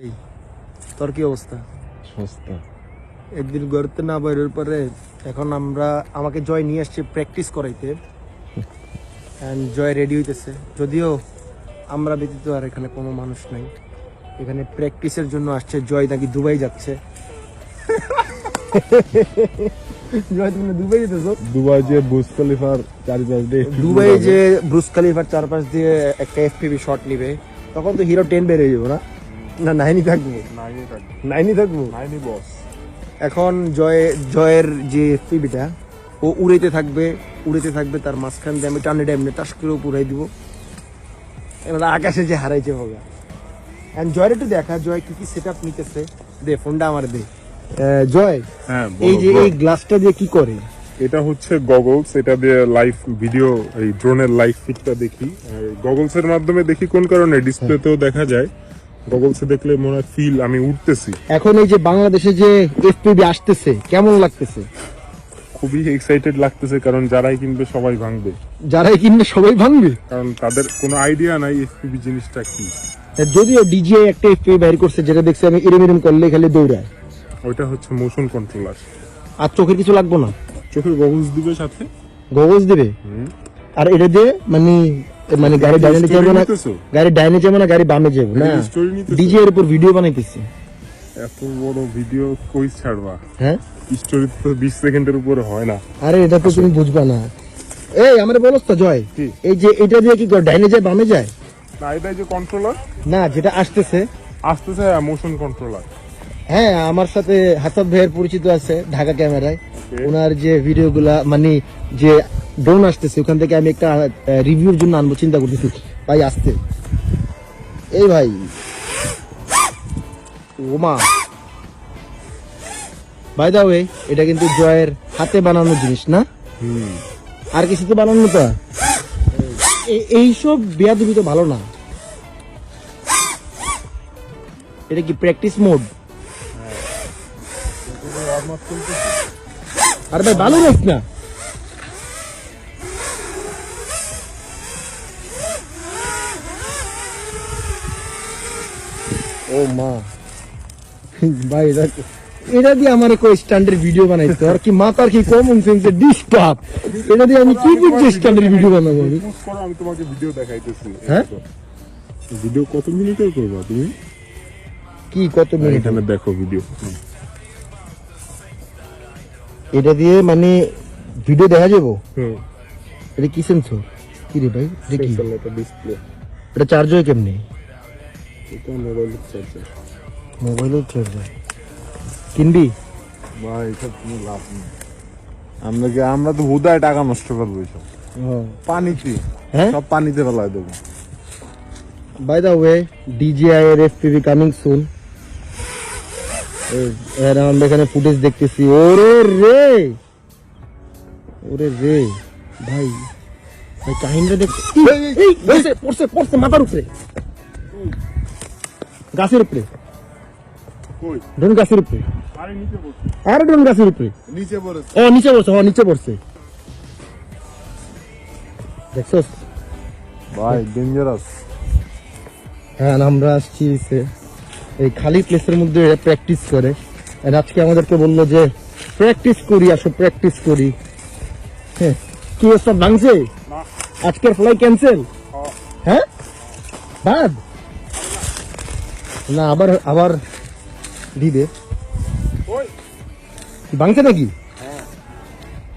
এই তোর কি অবস্থা? সস্তা। একদিন ঘুরতে না বেরোর পরে এখন আমাকে জয় নিয়ে আসছে প্র্যাকটিস করাইতে। এন্ড জয় রেডি হইতেছে, যদিও আমরা ব্যতীত আর এখানে কোনো মানুষ নাই। এখানে প্র্যাকটিসের জন্য আসছে। জয় নাকি দুবাই যাচ্ছে। জয় তুমি দুবাই যেতেছো? দুবাই যে ব্রুজ খলিফার চারপাশ দিয়ে দুবাই যে ব্রুজ খলিফার চারপাশ দিয়ে একটা এফপিভি শট নিবে, তখন তো হিরো 10 বের হয়ে যাবো না? না নাইনি থাকবো? নাইনি থাকবো বস। এখন জয়ের যে এফপিভিটা ও উড়াইতে থাকবে, তার মাঝখান দিয়ে আমি টানে টাস করে উড়াই দিব। এবার আকাশে যে হারাইছে হোগা। এন্ড জয়ের একটু দেখা, জয় কি সেটআপ নিতেছে। দে ফোনটা আমার দে। জয়, এই যে এই গ্লাসটা দিয়ে কি করে? এটা হচ্ছে গগলস, এটা দিয়ে লাইভ ভিডিও, এই ড্রোনের লাইভ ফিডটা দেখি। গগলস এর মাধ্যমে দেখি কোন কারণে ডিসপ্লেতেও দেখা যায়। গগলসে দেখলে মনে হয় ফিল আমি উঠতেছি। এখন এই যে বাংলাদেশে যে এফপিভি আসতেছে কেমন লাগতেছে? খুবই এক্সাইটেড লাগতেছে, কারণ যারাই কিনবে সবাই ভাঙবে। কারণ তাদের কোনো আইডিয়া নাই এফপিভি জিনিসটা কি। যদিও ডিজিআই একটা এফপিভি বের করছে, যেটা দেখছি আমি এরম করলে খালি দৌড়ায়। ওইটা হচ্ছে মোশন কন্ট্রোলার। আর চোখের কিছু লাগবে না? চোখের গগলস দিবে সাথে। গগলস দিবে? আর এটা দিয়ে মানে গাড়ি ডাইনে যাবে না, গাড়ি বামে যাবে না। ডিজিআই এর উপর ভিডিও বানাইতেছি। এত বড় ভিডিও কই ছাড়বা? হ্যাঁ, স্টোরি তো 20 সেকেন্ডের উপরে হয় না। আরে এটা তো তুমি বুঝবা না। এই আমারে বলছ তো জয়, এই যে এটা দিয়ে কি ডাইনে যায় বামে যায়? না, এটা যে কন্ট্রোলার না, যেটা আসতেছে মোশন কন্ট্রোলার। হ্যাঁ, আমার সাথে হাসাব ভাইয়ের পরিচিত আছে ঢাকা ক্যামেরায়। ওনার যে ভিডিওগুলা যে ড্রোন আসতেছে ওখান থেকে আমি একটা রিভিউর জন্য আনবো চিন্তা করতেছি। ভাই আসতে, এই ভাই ওমা বাই দা ওয়ে, এটা কিন্তু জয়ের হাতে বানানো জিনিস না? আর কিছু তো বানানো তো। এইসব বেয়াদবি তো ভালো না। এটা কি প্র্যাকটিস মোড? আরে ভাই ভালো রাখ না। ও মা ভাই, এটা দিয়ে আমার কই স্ট্যান্ডার্ড ভিডিও বানাইতে আর কি মাথার কি কমন সেন্সে ডিস্টার্ব। এটা দিয়ে আমি কি করব স্ট্যান্ডার্ড ভিডিও বানাবো? আমি তোমাকে ভিডিও দেখাইতেছি। হ্যাঁ, ভিডিও কত মিনিটের করবা তুমি? কি কত মিনিট? এখানে দেখো ভিডিও। এটা দিয়ে ভিডিও দেখা যাবো? এটা কি সেন্সর? কি রে ভাই, এটা কি? এটা ডিসপ্লে। এটা চার্জ হয় কেমনে? এটা মোবাইলের চার্জার। মোবাইলের চার্জার কিনবি? ভাই এটা কোনো লাভ নেই। আমরা তো হুদায় টাকা নষ্ট করবো এসব। পানিতে, হ্যাঁ সব পানিতে ফেলায় দেবো। বাই দা ওয়ে, ডিজিআই এর এফপিভি কামিং সুন। আমরা এখানে ফুটেজ দেখতেছি। ওরে রে ভাই, কাহিনীটা দেখ। পড়ছে মাথার উপরে, গাছের উপরে। ড্রোন গাছের উপরে। আরে ড্রোন গাছের উপরে নিচে পড়ছে। দেখছস ভাই, ডেঞ্জারাস। হ্যাঁ, আমরা আসছি এই খালি প্লেসের মধ্যে প্র্যাকটিস করে। আজকে আমাদেরকে বললো যে প্র্যাকটিস করি। হ্যাঁ, কি সব ভাঙছে? আজকের ফ্লাই ক্যান্সেল? হ্যাঁ, বাদ না, আবার দিবে। ভাঙছে নাকি?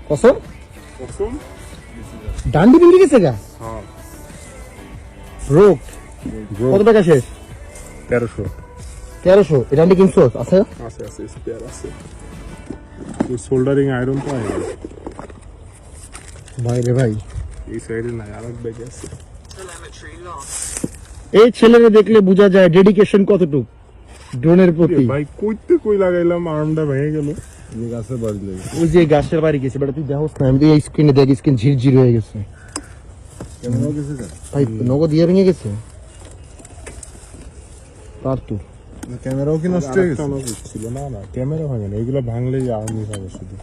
কসম ডান্ডি ভেঙে গেছে গা। রোগ কত টাকা শেষ? 1300। এটা ডান্ডি কিনছো? আছে স্পেয়ার আছে। সোল্ডারিং আয়রন তো আছে ভাই রে ভাই। এই সাইডে নাই, আরেক ব্যাগ আছে। এই ছেলেরে দেখলে বোঝা যায় ডেডিকেশন কতটুকু ড্রোনের প্রতি। ভাই কই লাগাইলাম, আর্মটা ভেঙে গেল। এই গাছের বাড়ি লাগে, ওই যে গাছের বাড়ি গেছে। বেটা তুই দেখোস না? আমি এই স্ক্রিনে দেখি, স্ক্রিন ঝিরঝির হয়ে গেছে। ক্যামেরাও গেছে ভাই, নগদ দিয়ে ভেঙে গেছে। তার তো ক্যামেরাও কি নষ্ট হয়ে গেছে? ছিল না, ক্যামেরা ভাঙে না, এগুলো ভাঙলেই আর্মি হবে শুধু।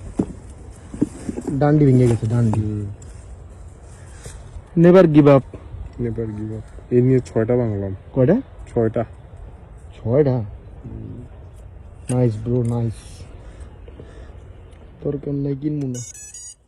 ডান্ডি ভেঙে গেছে, ডান্ডি। Never give up. এই নিয়ে 6টা ভাঙলাম। কয়টা? 6টা। 6টা নাইস ব্রো নাইস তোর কেমন কিনবো না